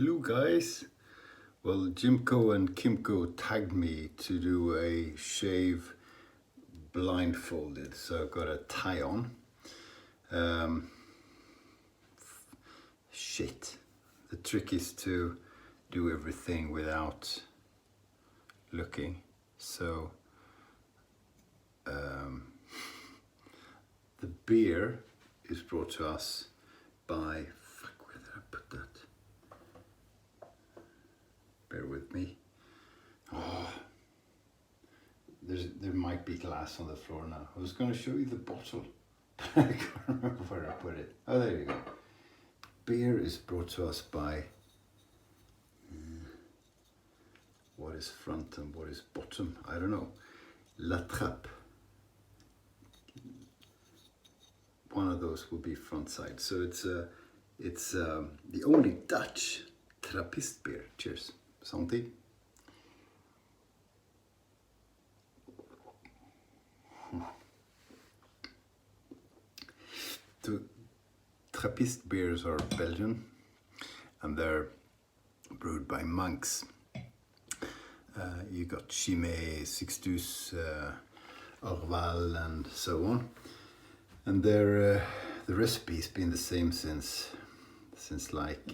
Hello guys. Well, Jimco and Kimco tagged me to do a shave blindfolded, so I've got a tie on. Shit. The trick is to do everything without looking. So the beer is brought to us by, fuck, where did I put that? Bear with me. Oh, there might be glass on the floor now. I was going to show you the bottle, but I can't remember where I put it. Oh, there you go. Beer is brought to us by, what is front and what is bottom? I don't know. La Trappe. One of those will be front side. So it's the only Dutch Trappist beer. Cheers. Santé. The Trappist beers are Belgian and they're brewed by monks. You got Chimay, Sixtus, Orval and so on. And the recipe's been the same since like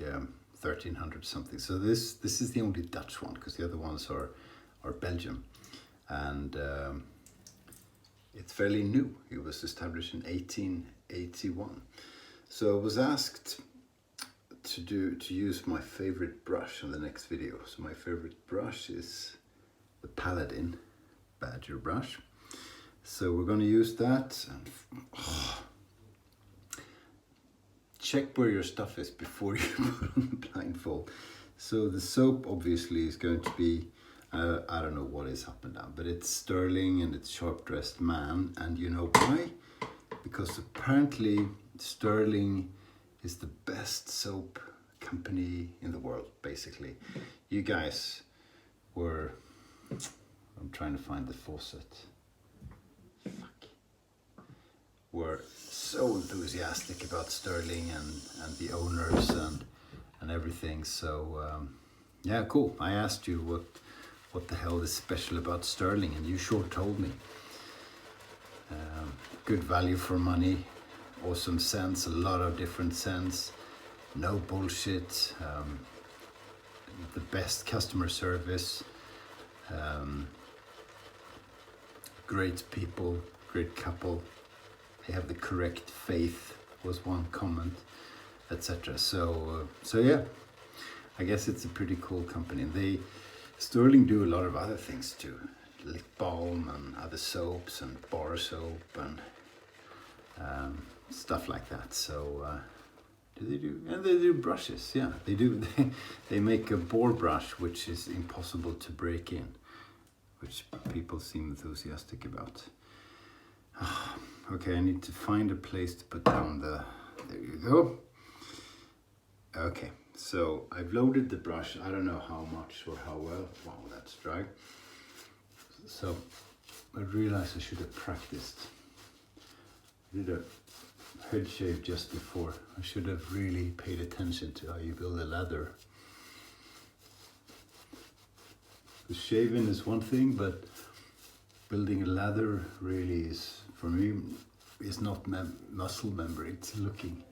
1300 something. So this is the only Dutch one, because the other ones are Belgian, and it's fairly new. It was established in 1881. So I was asked to use my favorite brush in the next video. So my favorite brush is the Paladin Badger brush. So we're going to use that and check where your stuff is before you put on the blindfold. So the soap obviously is going to be, I don't know what is up and down, but it's Sterling and it's Sharp Dressed Man. And you know why? Because apparently Sterling is the best soap company in the world, basically. You guys were, I'm trying to find the faucet. Were so enthusiastic about Sterling and the owners and everything. So yeah, cool. I asked you what the hell is special about Sterling, and you sure told me. Good value for money, awesome scents, a lot of different scents, no bullshit, the best customer service, great people, great couple. They have the correct faith was one comment, etc. So yeah, I guess it's a pretty cool company. Sterling do a lot of other things too, lip balm and other soaps and bar soap and stuff like that. So do they do? And they do brushes. Yeah, they do. They make a boar brush which is impossible to break in, which people seem enthusiastic about. Okay, I need to find a place to put down there you go. Okay, so I've loaded the brush. I don't know how much or how well. Wow, that's dry. So I realized I should have practiced. I did a head shave just before. I should have really paid attention to how you build a lather. The shaving is one thing, but building a lather really is, for me, is not muscle memory, it's looking.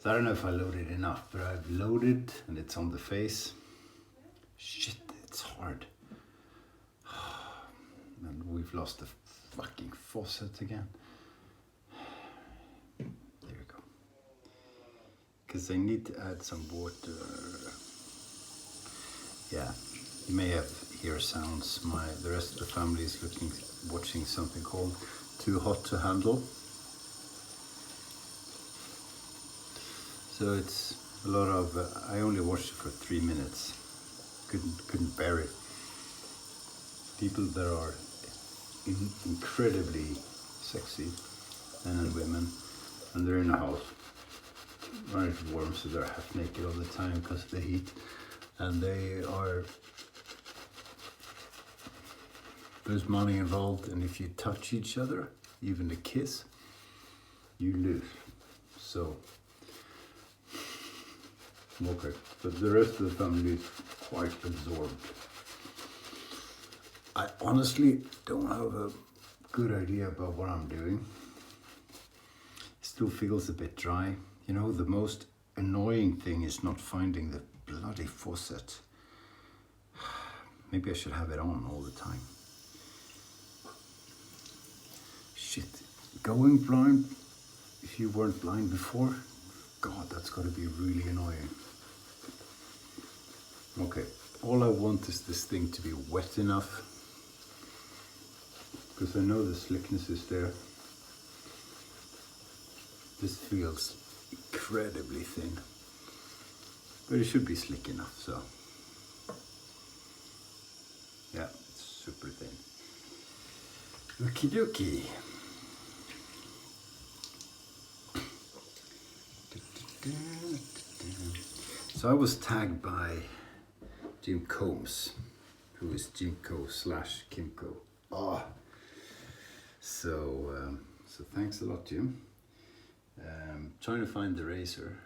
So I don't know if I loaded enough, but I've loaded and it's on the face. Shit, it's hard. And we've lost the fucking faucet again. There we go. Because I need to add some water. Yeah, you may hear sounds. The rest of the family is watching something called Too Hot to Handle. So it's a lot of, I only watched it for 3 minutes. Couldn't bear it. People that are incredibly sexy, men and women, and they're in a house. Right, it's warm, so they're half naked all the time because of the heat. And there's money involved, and if you touch each other, even a kiss, you lose. So Okay, but the rest of the family is quite absorbed. I honestly don't have a good idea about what I'm doing. It still feels a bit dry. You know, the most annoying thing is not finding the bloody faucet. Maybe I should have it on all the time. Shit, going blind if you weren't blind before? God, that's gotta be really annoying. Okay, all I want is this thing to be wet enough, because I know the slickness is there. This feels incredibly thin, but it should be slick enough, so. Yeah, it's super thin. Okie dokie. So I was tagged by Jim Combs, who is Jimco/Kimco. So thanks a lot, Jim. Trying to find the razor.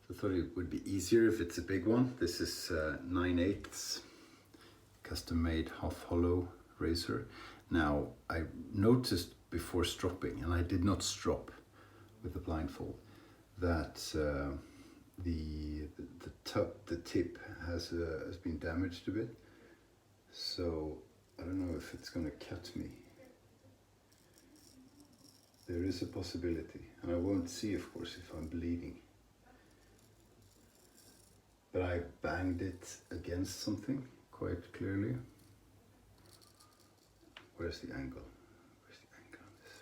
So I thought it would be easier if it's a big one. This is 9/8 custom made half hollow razor. Now I noticed before stropping, and I did not strop with the blindfold, that the tip has been damaged a bit. So I don't know if it's gonna cut me. There is a possibility, and I won't see, of course, if I'm bleeding. But I banged it against something quite clearly. Where's the angle? Where's the angle on this?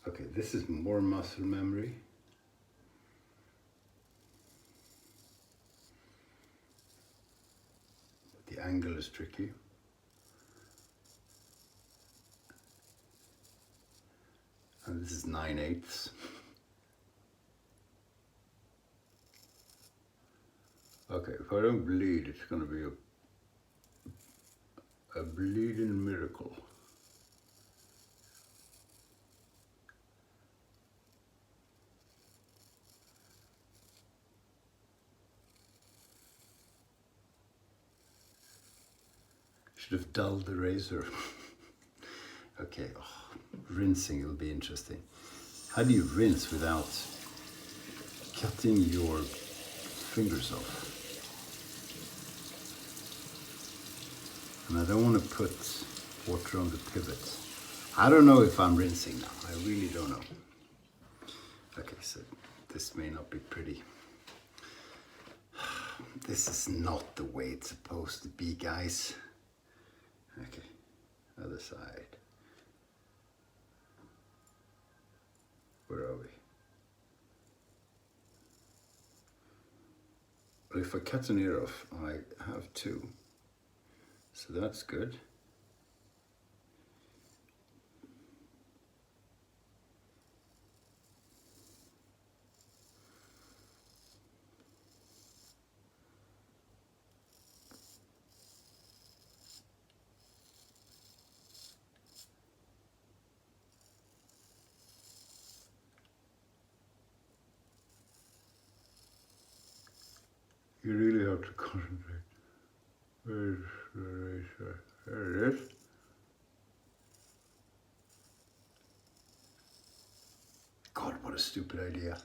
Okay, this is more muscle memory. The angle is tricky. And this is 9/8. Okay, if I don't bleed, it's gonna be a bleeding miracle. Should have dulled the razor. Okay, rinsing will be interesting. How do you rinse without cutting your fingers off? And I don't want to put water on the pivot. I don't know if I'm rinsing now. I really don't know. Okay, so this may not be pretty. This is not the way it's supposed to be, guys. Okay, other side. Where are we? Well, if I cut an ear off, I have two. So that's good. You really have to concentrate. Where's the razor? There it is. God, what a stupid idea.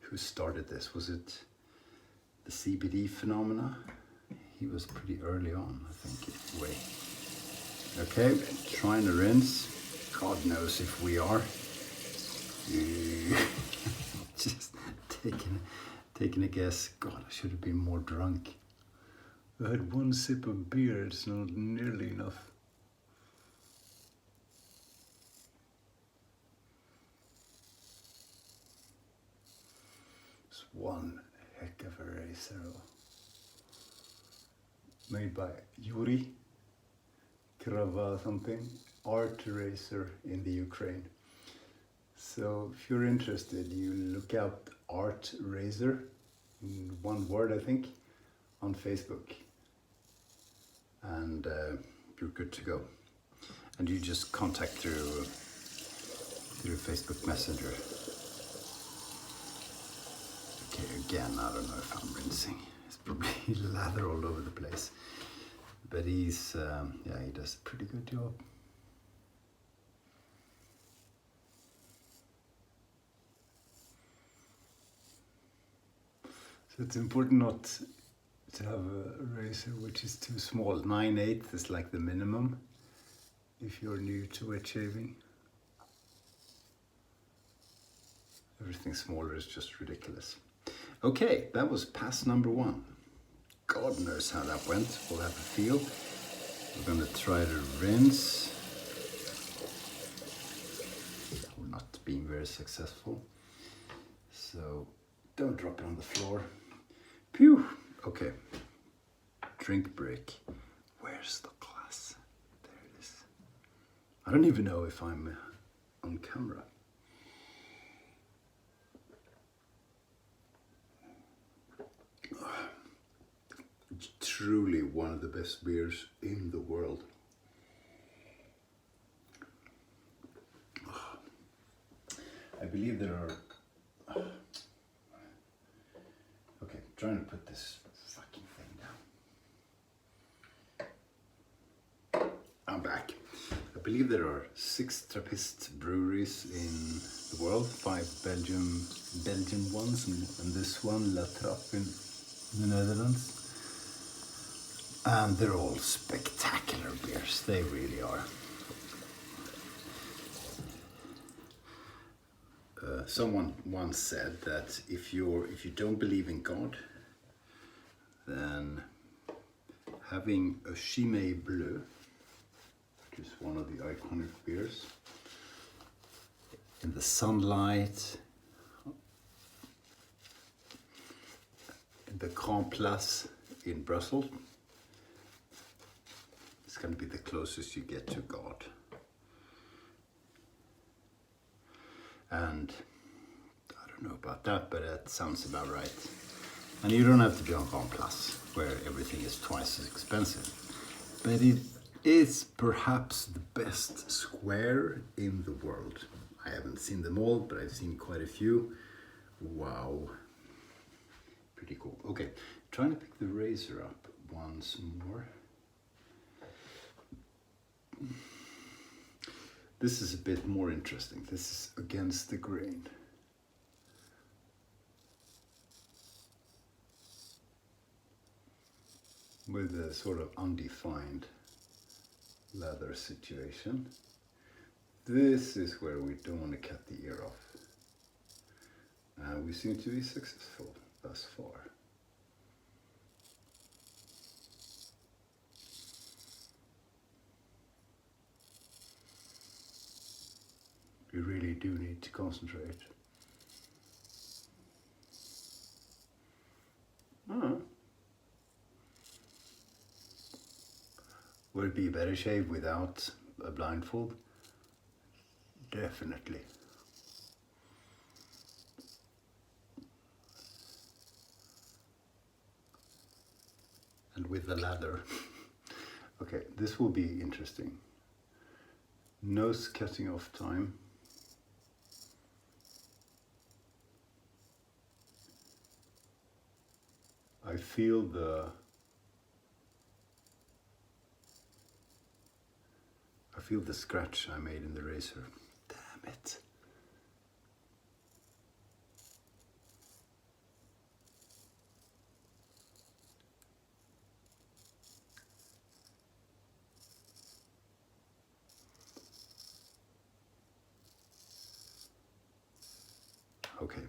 Who started this? Was it the CBD phenomena? He was pretty early on, I think, in a way. Okay, trying to rinse. God knows if we are. Just taking a guess. God, I should have been more drunk. I had one sip of beer, it's not nearly enough. It's one heck of a razor. Made by Yuri Krava something, art razor in the Ukraine. So if you're interested, you look out art razor, in one word I think, on Facebook. and you're good to go. And you just contact through Facebook Messenger. Okay, again, I don't know if I'm rinsing. It's probably lather all over the place. But he's, yeah, he does a pretty good job. So it's important not to have a razor which is too small. 9/8 is like the minimum if you're new to wet shaving. Everything smaller is just ridiculous. Okay, that was pass number 1. God knows how that went. We'll have a feel. We're going to try to rinse. We're not being very successful. So don't drop it on the floor. Phew! Okay. Drink break. Where's the glass? There it is. I don't even know if I'm on camera. It's truly one of the best beers in the world. I believe there are... Okay, trying to put this fucking thing down. I'm back. I believe there are 6 Trappist breweries in the world, 5 Belgian ones, and this one, La Trappe in the Netherlands. And they're all spectacular beers, they really are. Someone once said that if you don't believe in God, then having a Chimay Bleu, which is one of the iconic beers, in the sunlight, in the Grand Place in Brussels, it's going to be the closest you get to God. And I don't know about that, but that sounds about right. And you don't have to be on Grand Place, where everything is twice as expensive. But it is perhaps the best square in the world. I haven't seen them all, but I've seen quite a few. Wow. Pretty cool. Okay, trying to pick the razor up once more. This is a bit more interesting. This is against the grain. With a sort of undefined leather situation. This is where we don't want to cut the ear off. And we seem to be successful thus far. We really do need to concentrate. Would it be a better shave without a blindfold? Definitely. And with the lather. Okay, this will be interesting. Nose cutting off time. I feel the scratch I made in the razor. Damn it. Okay,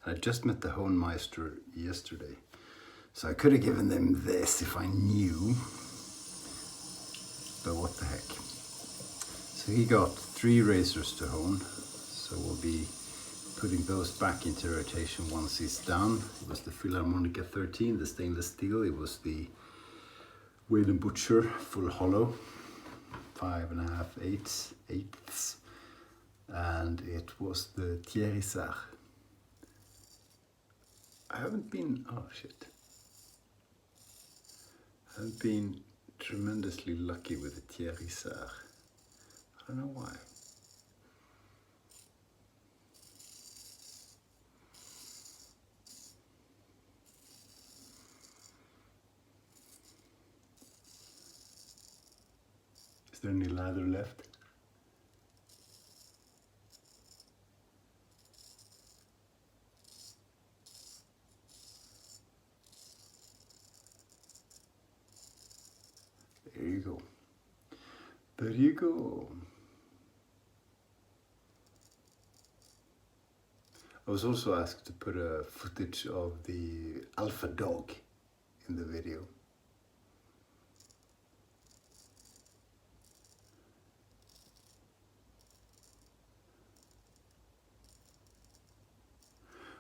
I just met the Hohenmeister yesterday, so I could have given them this if I knew, but what the heck. So he got 3 razors to hone, so we'll be putting those back into rotation once he's done. It was the Philharmonica 13, the stainless steel. It was the Shave&Butcher full hollow, 5.5/8 eighths, and it was the Thierry Sarr. I haven't been tremendously lucky with the Thierry-Sard. I don't know why. Is there any lather left? There you go. There you go. I was also asked to put a footage of the alpha dog in the video.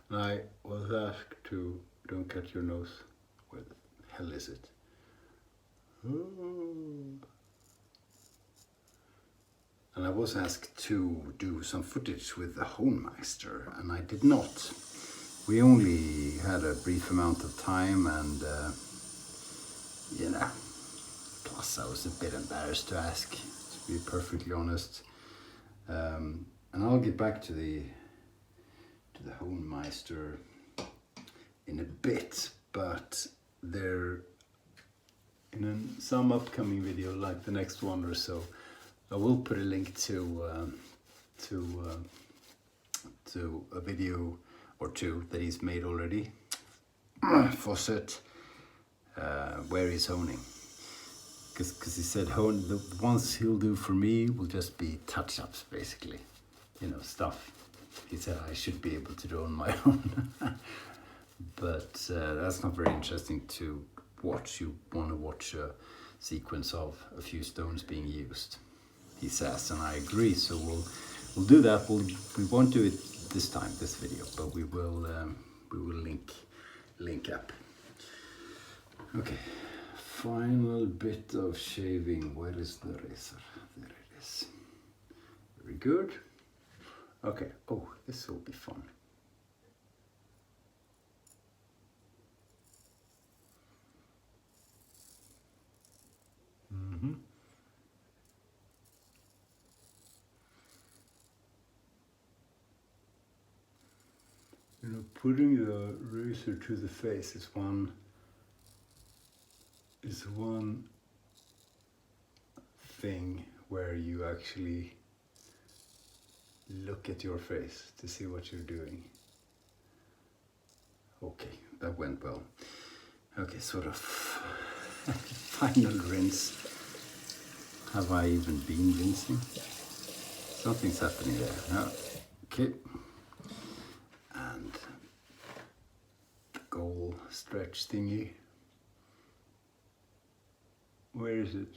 And I was asked to, don't cut your nose. Where the hell is it? Oh. And I was asked to do some footage with the Hohenmeister, and I did not. We only had a brief amount of time, and you know, plus I was a bit embarrassed to ask, to be perfectly honest. And I'll get back to the Hohenmeister in a bit, but they're in some upcoming video, like the next one or so. I will put a link to a video or two that he's made already. Fawcett, where he's honing, because he said the ones he'll do for me will just be touch-ups, basically, you know, stuff he said I should be able to do on my own. But that's not very interesting to watch. You want to watch a sequence of a few stones being used, he says, and I agree. So we'll do that. We won't do it this time, this video, but we will link up. Okay, final bit of shaving. Where is the razor? There it is. Very good. Okay. Oh, this will be fun. You know, putting the razor to the face is one thing where you actually look at your face to see what you're doing. Okay, that went well. Okay, sort of final rinse. Have I even been rinsing? Something's happening there. No. Okay. And the goal stretch thingy. Where is it?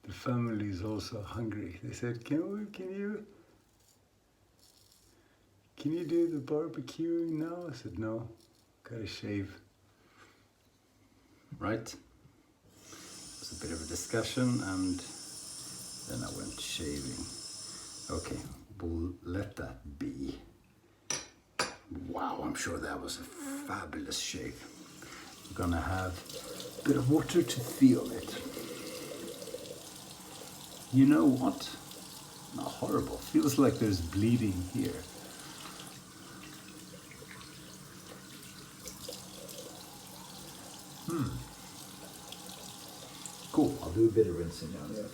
The family is also hungry. They said, can you do the barbecuing now? I said, no, gotta shave. Right? It was a bit of a discussion, and then I went shaving. Okay, we'll let that be. Wow, I'm sure that was a fabulous shave. We're gonna have a bit of water to feel it. You know what? Not horrible. Feels like there's bleeding here. Cool. I'll do a bit of rinsing down there.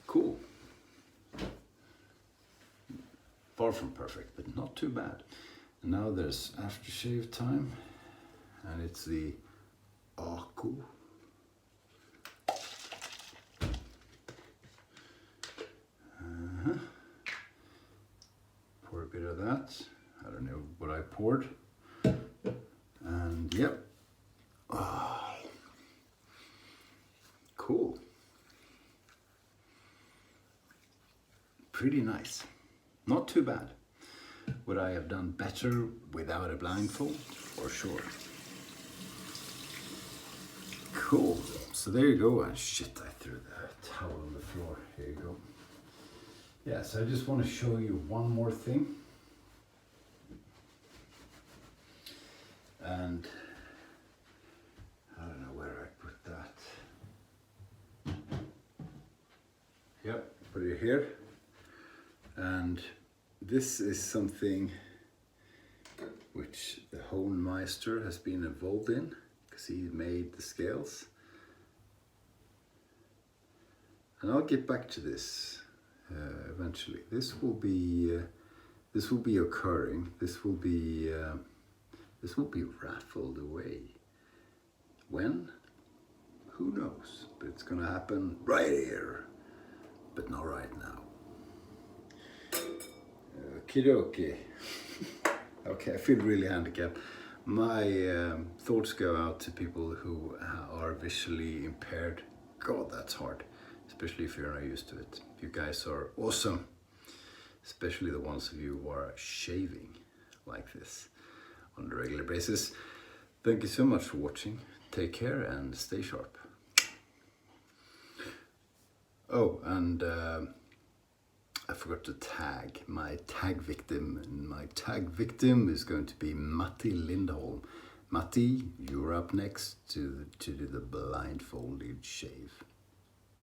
Cool. Far from perfect, but not too bad. And now there's aftershave time, and it's the Aku. Pour a bit of that. I don't know what I poured. And yep. Cool. pretty nice. Not too bad. Would I have done better without a blindfold? For sure. Cool. So there you go. And shit, I threw the towel on the floor. Here you go. Yeah, so I just want to show you one more thing. And I don't know where I put that. Yep, put it here. And this is something which the Hohenmeister has been involved in, because he made the scales. And I'll get back to this eventually. This will be occurring. This will be raffled away. When? Who knows? But it's gonna happen right here, but not right now. Okie dokie. Okay, I feel really handicapped. My thoughts go out to people who are visually impaired. God, that's hard, especially if you're not used to it. You guys are awesome, especially the ones of you who are shaving like this on a regular basis. Thank you so much for watching. Take care and stay sharp. Oh, and I forgot to tag my tag victim. And my tag victim is going to be Matti Lindholm. Matti, you're up next to do the blindfolded shave.